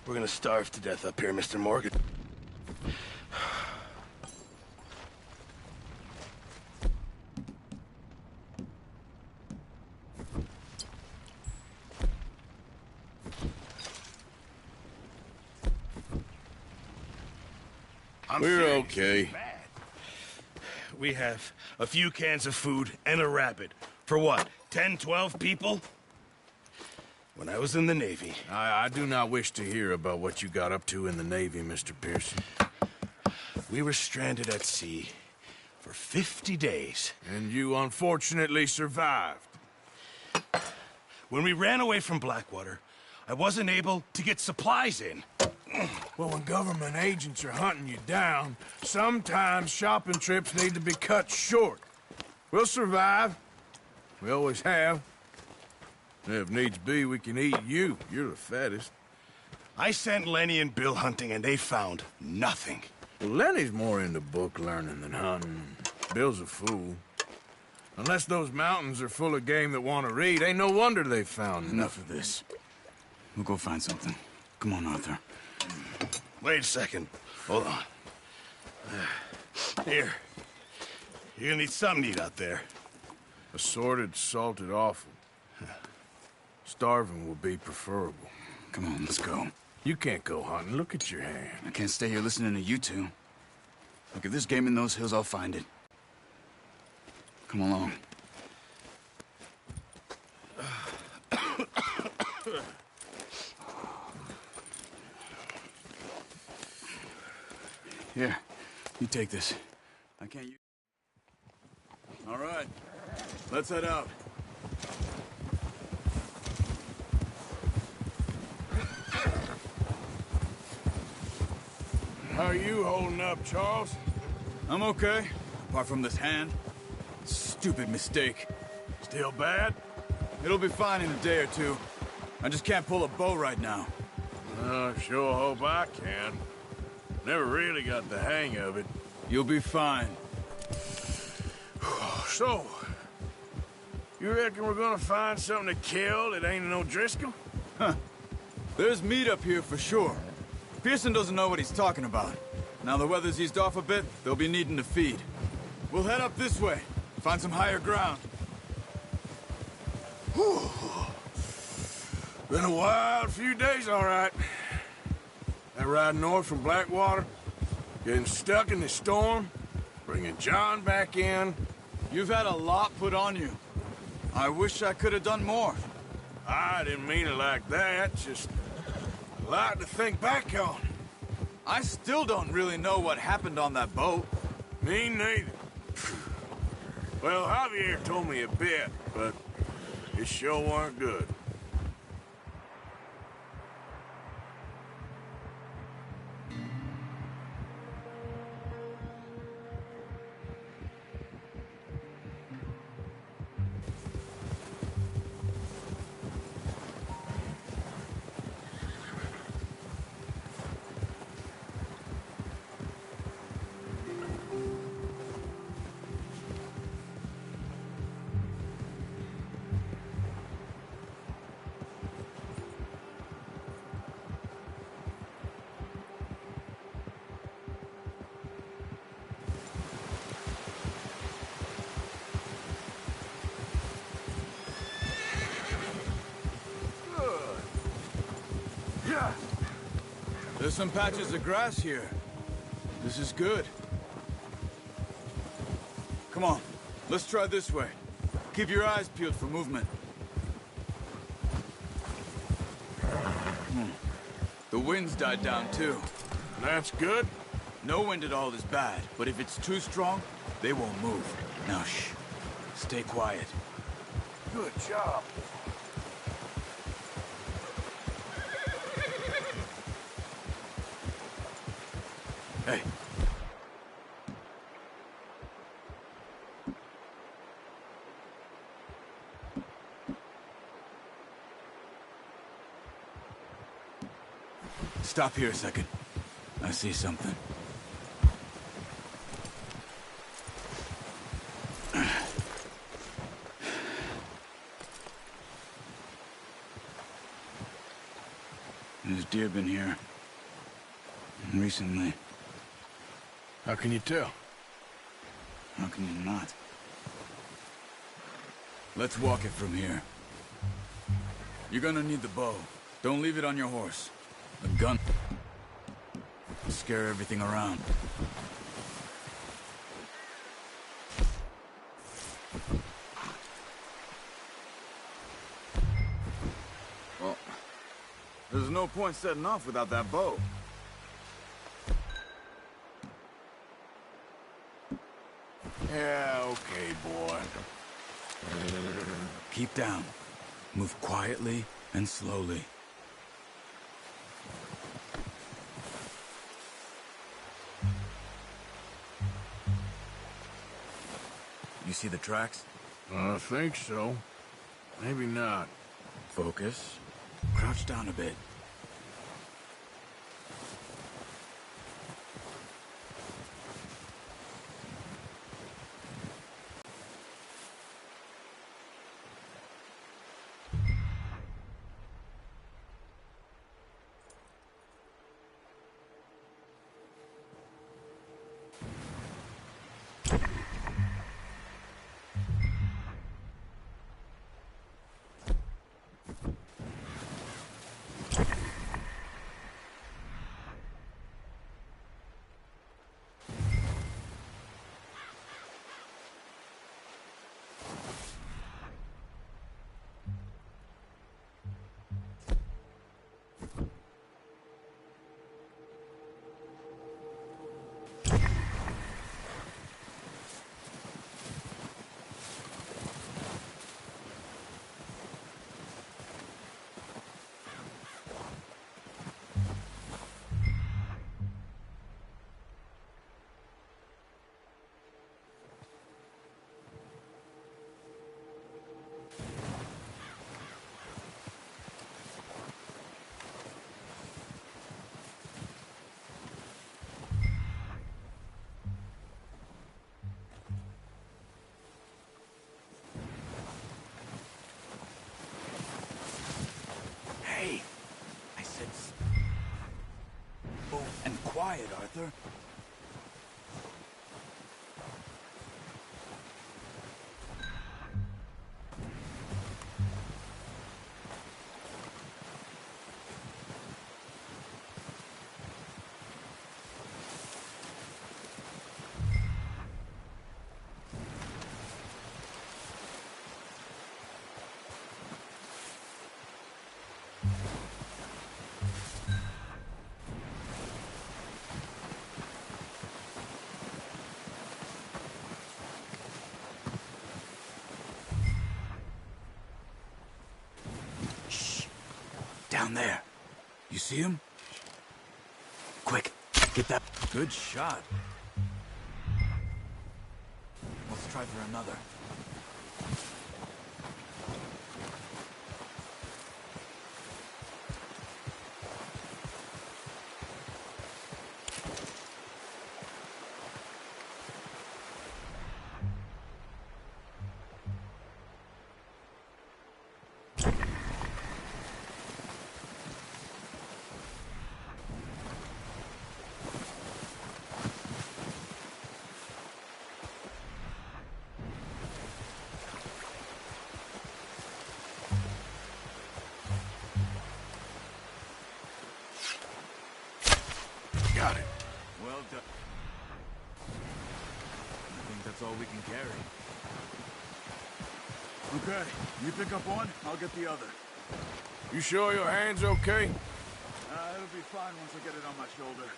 We're gonna starve to death up here, Mr. Morgan. We're okay. We have a few cans of food and a rabbit. For what, 10, 12 people? When I was in the Navy... I do not wish to hear about what you got up to in the Navy, Mr. Pearson. We were stranded at sea for 50 days. And you unfortunately survived. When we ran away from Blackwater, I wasn't able to get supplies in. Well, when government agents are hunting you down, sometimes shopping trips need to be cut short. We'll survive. We always have. If needs be, we can eat you. You're the fattest. I sent Lenny and Bill hunting, and they found nothing. Well, Lenny's more into book learning than hunting. Bill's a fool. Unless those mountains are full of game that want to read, ain't no wonder they found Enough of this. We'll go find something. Come on, Arthur. Wait a second. Hold on. Here. You're gonna need something to eat out there. Assorted, salted offal. Starving will be preferable. Come on, let's go. You can't go hunting. Look at your hand. I can't stay here listening to you two. Look, if there's game in those hills, I'll find it. Come along. Here, you take this. I can't use... All right, let's head out. How are you holding up, Charles? I'm okay, apart from this hand. Stupid mistake. Still bad? It'll be fine in a day or two. I just can't pull a bow right now. Sure hope I can. Never really got the hang of it. You'll be fine. So, you reckon we're gonna find something to kill that ain't no Driscoll? Huh. There's meat up here for sure. Pearson doesn't know what he's talking about. Now the weather's eased off a bit, they'll be needing to feed. We'll head up this way, find some higher ground. Been a wild few days, all right. That ride north from Blackwater, getting stuck in the storm, bringing John back in. You've had a lot put on you. I wish I could have done more. I didn't mean it like that, just a lot to think back on. I still don't really know what happened on that boat. Me neither. Well, Javier told me a bit, but it sure weren't good. There's some patches of grass here. This is good. Come on, let's try this way. Keep your eyes peeled for movement. The wind's died down too. That's good. No wind at all is bad, but if it's too strong, they won't move. Now shh. Stay quiet. Good job. Hey. Stop here a second. I see something. There's deer been here. Recently. How can you tell? How can you not? Let's walk it from here. You're gonna need the bow. Don't leave it on your horse. A gun will scare everything around. Well, there's no point setting off without that bow. Yeah, okay, boy. Keep down. Move quietly and slowly. You see the tracks? I think so. Maybe not. Focus. Crouch down a bit. Hey, I said slow and quiet, Arthur. Down there. You see him? Quick, get that. Good shot. Let's try for another. Got it. Well done. I think that's all we can carry. Okay, you pick up one, I'll get the other. You sure your hand's okay? It'll be fine once I get it on my shoulder.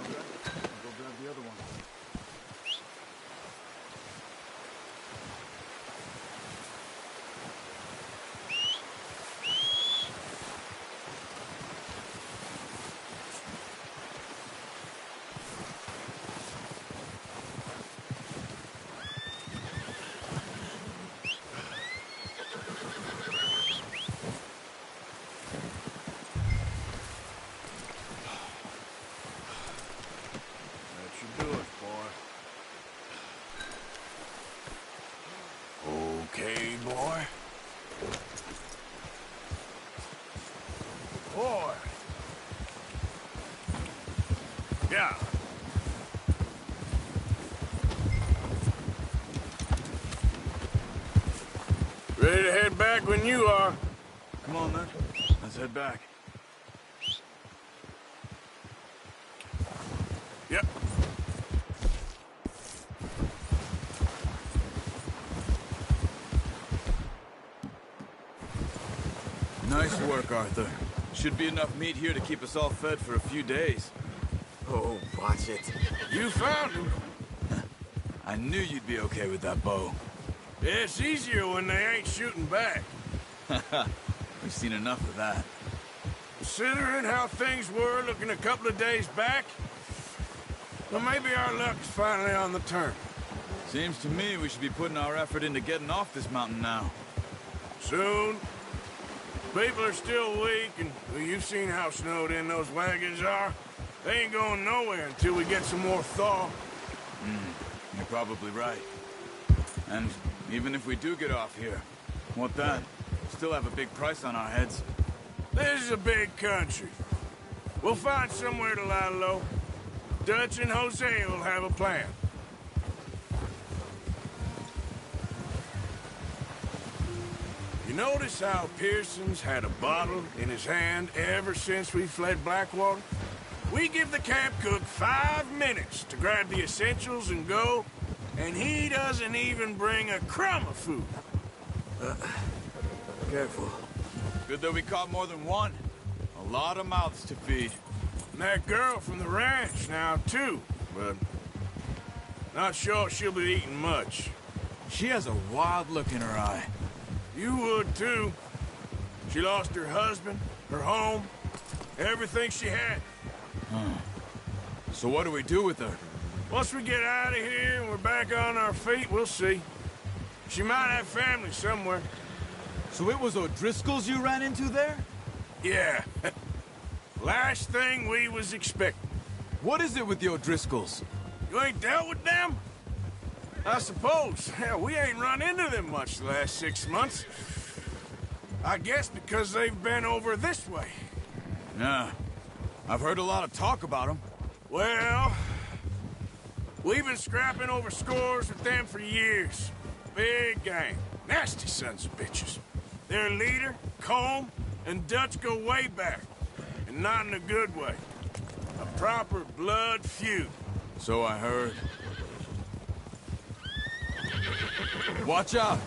Okay, I'll go grab the other one. Okay, boy. Boy. Yeah. Ready to head back when you are. Come on, then. Let's head back. Yep. Nice work, Arthur. Should be enough meat here to keep us all fed for a few days. Oh, watch it. You found him. I knew you'd be okay with that bow. It's easier when they ain't shooting back. We've seen enough of that. Considering how things were looking a couple of days back, well, maybe our luck's finally on the turn. Seems to me we should be putting our effort into getting off this mountain now. Soon. People are still weak, and well, you've seen how snowed in those wagons are. They ain't going nowhere until we get some more thaw. You're probably right. And even if we do get off here, what then? Still have a big price on our heads. This is a big country. We'll find somewhere to lie low. Dutch and Jose will have a plan. You notice how Pearson's had a bottle in his hand ever since we fled Blackwater? We give the camp cook 5 minutes to grab the essentials and go, and he doesn't even bring a crumb of food. Careful. Good that we caught more than one. A lot of mouths to feed. And that girl from the ranch now, too, but not sure she'll be eating much. She has a wild look in her eye. You would, too. She lost her husband, her home, everything she had. So what do we do with her? Once we get out of here and we're back on our feet, we'll see. She might have family somewhere. So it was O'Driscoll's you ran into there? Yeah. Last thing we was expecting. What is it with the O'Driscolls? You ain't dealt with them? I suppose. Hell, we ain't run into them much the last 6 months. I guess because they've been over this way. Yeah. I've heard a lot of talk about them. Well, we've been scrapping over scores with them for years. Big gang. Nasty sons of bitches. Their leader, Combe, and Dutch go way back. And not in a good way. A proper blood feud. So I heard. Watch out!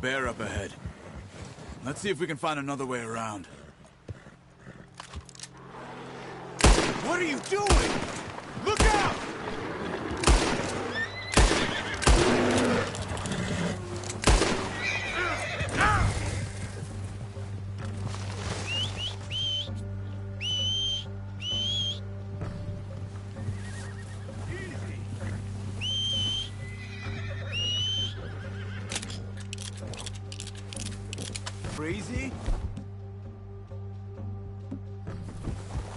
Bear up ahead. Let's see if we can find another way around. What are you doing? Look out! crazy?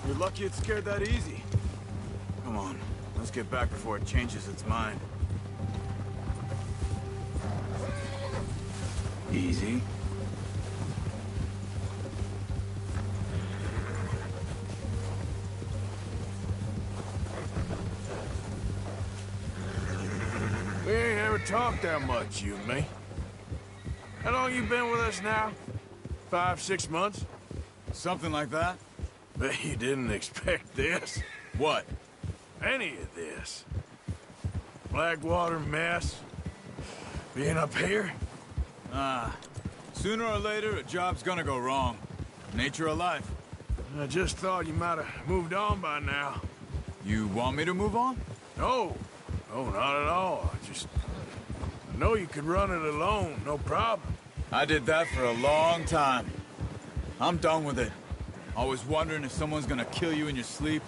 You're lucky it scared that easy. Come on, let's get back before it changes its mind. Easy. We ain't ever talked that much, you and me. How long you been with us now? 5, 6 months? Something like that? Bet you didn't expect this. What? Any of this. Blackwater mess. Being up here? Sooner or later, a job's gonna go wrong. Nature of life. I just thought you might have moved on by now. You want me to move on? No. No, not at all. I know you could run it alone, no problem. I did that for a long time. I'm done with it. Always wondering if someone's gonna kill you in your sleep.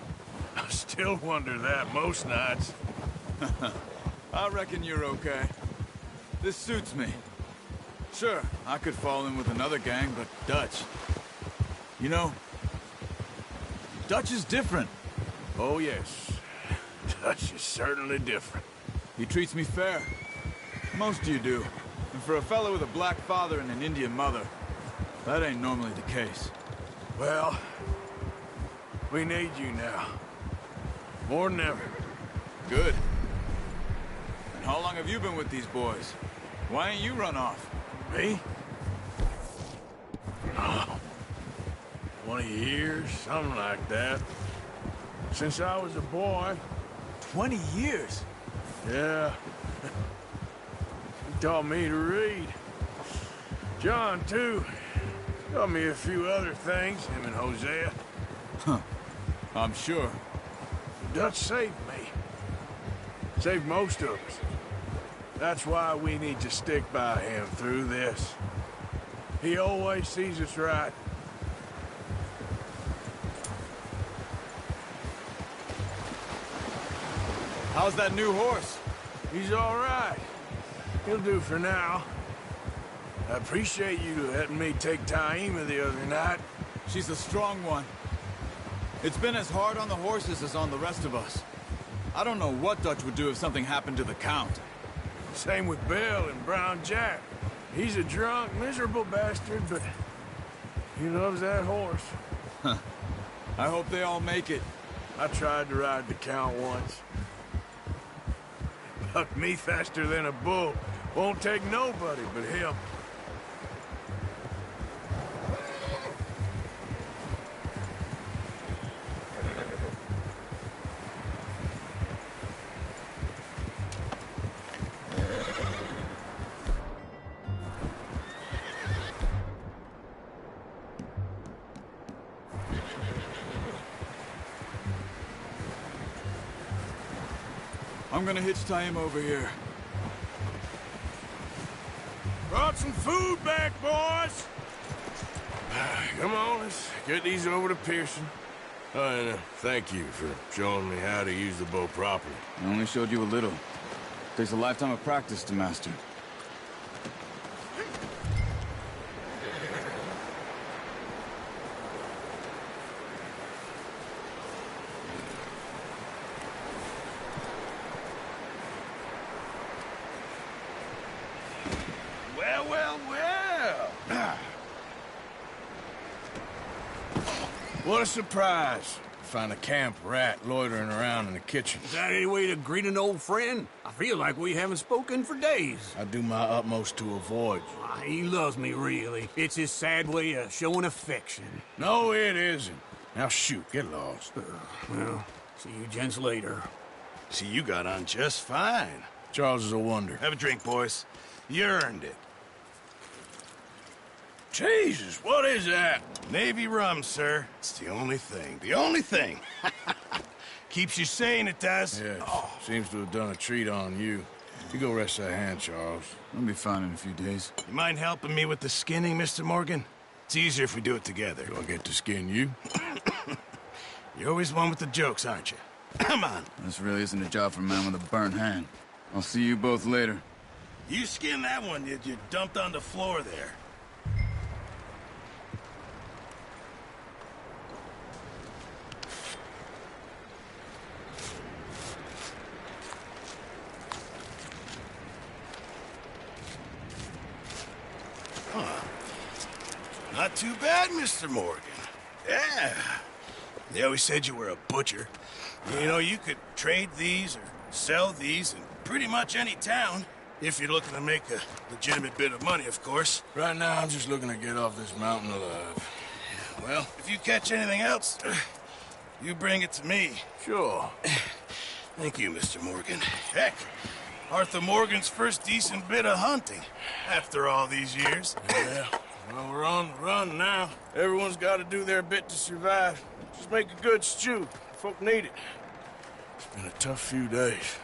I still wonder that most nights. I reckon you're okay. This suits me. Sure, I could fall in with another gang, but Dutch... You know, Dutch is different. Oh, yes. Dutch is certainly different. He treats me fair. Most of you do. And for a fellow with a black father and an Indian mother, that ain't normally the case. Well, we need you now. More than ever. Good. And how long have you been with these boys? Why ain't you run off? Me? Oh, 20 years, something like that. Since I was a boy. 20 years? Yeah. He taught me to read. John, too. Taught me a few other things, him and Hosea. Huh. I'm sure. Dutch saved me. Saved most of us. That's why we need to stick by him through this. He always sees us right. How's that new horse? He's all right. He'll do for now. I appreciate you letting me take Taima the other night. She's a strong one. It's been as hard on the horses as on the rest of us. I don't know what Dutch would do if something happened to the Count. Same with Bill and Brown Jack. He's a drunk, miserable bastard, but he loves that horse. Huh. I hope they all make it. I tried to ride the Count once. Bucked me faster than a bull. Won't take nobody but him. I'm gonna hitch Taima over here. Brought some food back, boys! Come on, let's get these over to Pearson. Oh, and thank you for showing me how to use the bow properly. I only showed you a little. Takes a lifetime of practice to master. Well, well, well! What a surprise. Find a camp rat loitering around in the kitchen. Is that any way to greet an old friend? I feel like we haven't spoken for days. I do my utmost to avoid you. He loves me, really. It's his sad way of showing affection. No, it isn't. Now shoot, get lost. Well, see you gents later. See, you got on just fine. Charles is a wonder. Have a drink, boys. You earned it. Jesus, what is that? Navy rum, sir. It's the only thing. The only thing. Keeps you sane, it does. Yes, seems to have done a treat on you. You go rest that hand, Charles. I'll be fine in a few days. You mind helping me with the skinning, Mr. Morgan? It's easier if we do it together. Do I get to skin you? You're always one with the jokes, aren't you? Come on. This really isn't a job for a man with a burnt hand. I'll see you both later. You skin that one you dumped on the floor there. Not too bad, Mr. Morgan. Yeah. They always said you were a butcher. You know, you could trade these or sell these in pretty much any town. If you're looking to make a legitimate bit of money, of course. Right now, I'm just looking to get off this mountain alive. Well, if you catch anything else, you bring it to me. Sure. Thank you, Mr. Morgan. Heck, Arthur Morgan's first decent bit of hunting after all these years. Yeah. Well, we're on the run now. Everyone's got to do their bit to survive. Just make a good stew. Folk need it. It's been a tough few days.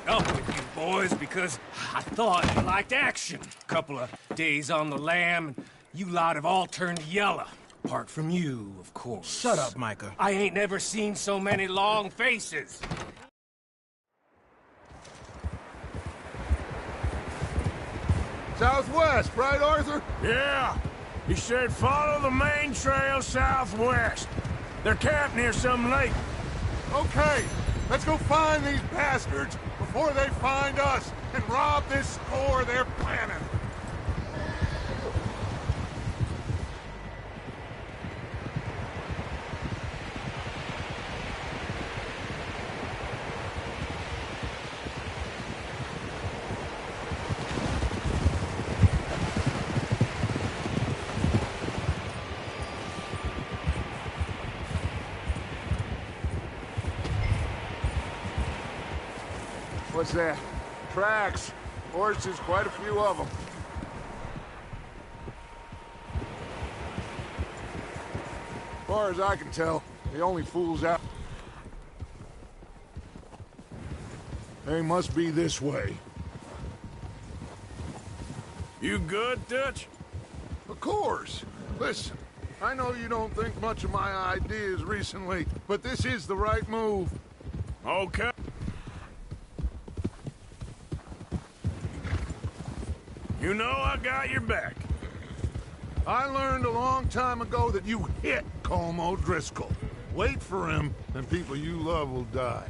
Up with you boys because I thought you liked action. Couple of days on the lam, and you lot have all turned yellow. Apart from you, of course. Shut up, Micah. I ain't never seen so many long faces. Southwest, right, Arthur? Yeah. He said follow the main trail southwest. They're camped near some lake. Okay, let's go find these bastards before they find us and rob this store they're planning. What's that? Tracks. Horses, quite a few of them. As far as I can tell, the only fools out... They must be this way. You good, Dutch? Of course. Listen, I know you don't think much of my ideas recently, but this is the right move. Okay. You know I got your back. I learned a long time ago that you hit Colm O'Driscoll. Wait for him, and people you love will die.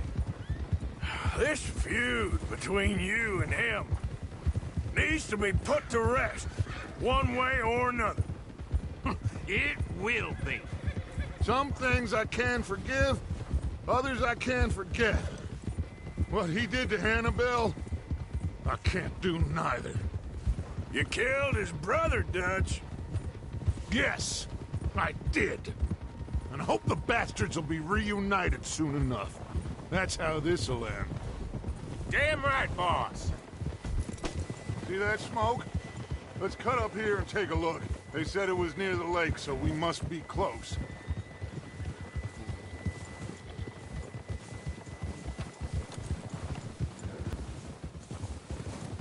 This feud between you and him needs to be put to rest, one way or another. It will be. Some things I can forgive, others I can forget. What he did to Annabelle, I can't do neither. You killed his brother, Dutch. Yes, I did. And I hope the bastards will be reunited soon enough. That's how this'll end. Damn right, boss. See that smoke? Let's cut up here and take a look. They said it was near the lake, so we must be close.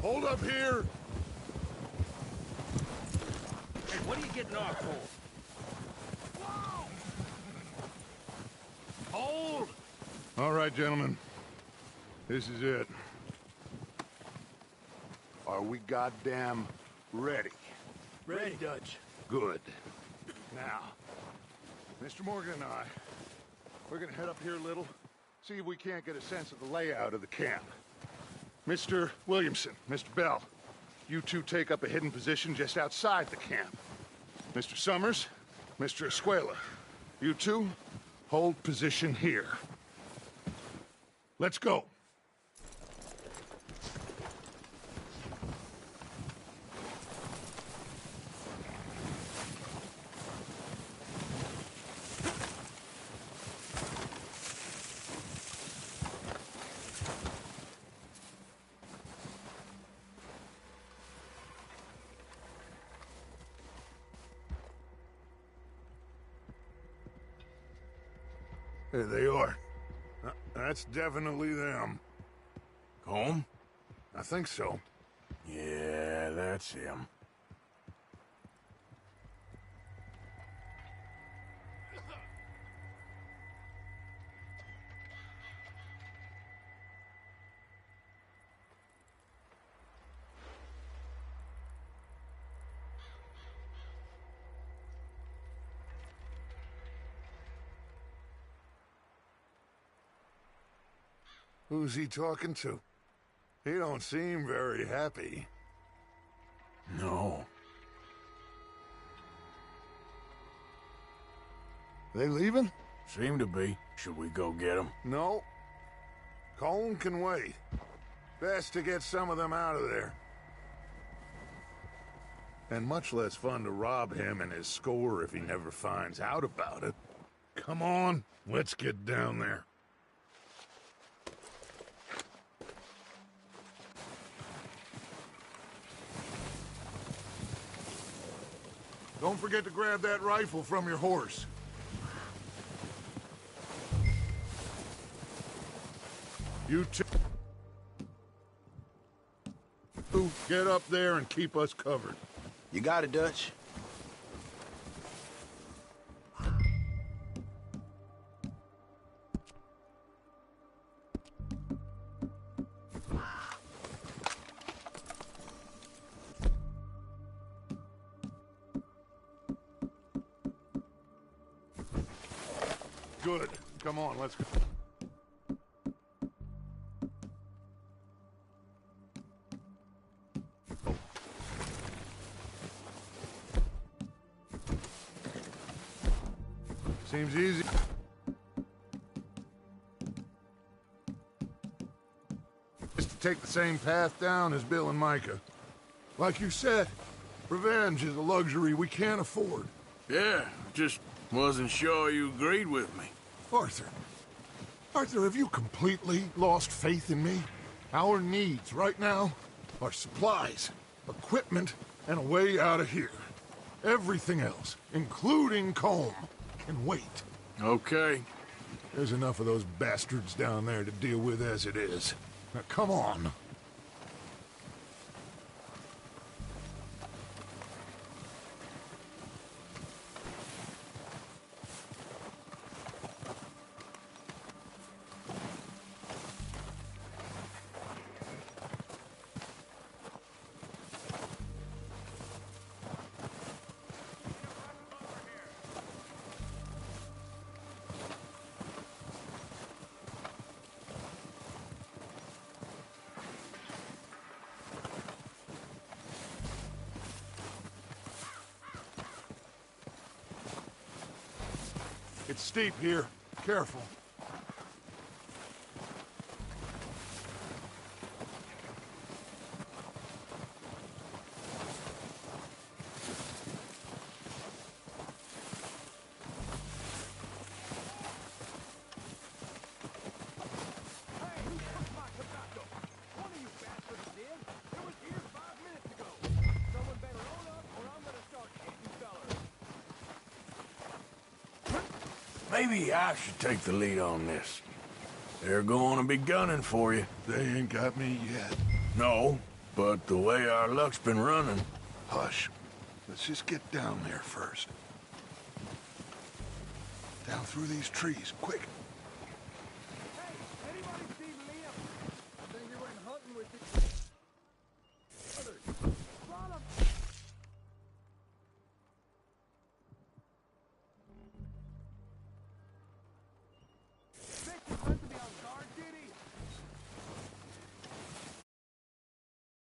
Hold up here. Hey, what are you getting off for? Whoa! Hold! All right, gentlemen. This is it. Are we goddamn ready? Ready, Dutch. Good. Now, Mr. Morgan and I, we're gonna head up here a little, see if we can't get a sense of the layout of the camp. Mr. Williamson, Mr. Bell, you two take up a hidden position just outside the camp. Mr. Summers, Mr. Escuela, you two hold position here. Let's go. There they are. That's definitely them. Home? I think so. Yeah, that's him. Who's he talking to? He don't seem very happy. No. They leaving? Seem to be. Should we go get them? No. Colm can wait. Best to get some of them out of there. And much less fun to rob him and his score if he never finds out about it. Come on, let's get down there. Don't forget to grab that rifle from your horse. You two, get up there and keep us covered. You got it, Dutch. Good. Come on, let's go. Seems easy. Just to take the same path down as Bill and Micah. Like you said, revenge is a luxury we can't afford. Yeah, just wasn't sure you agreed with me. Arthur. Arthur, have you completely lost faith in me? Our needs right now are supplies, equipment, and a way out of here. Everything else, including Colm, can wait. Okay. There's enough of those bastards down there to deal with as it is. Now, come on. It's steep here. Careful. Maybe I should take the lead on this. They're going to be gunning for you. They ain't got me yet. No, but the way our luck's been running... Hush. Let's just get down there first. Down through these trees, quick.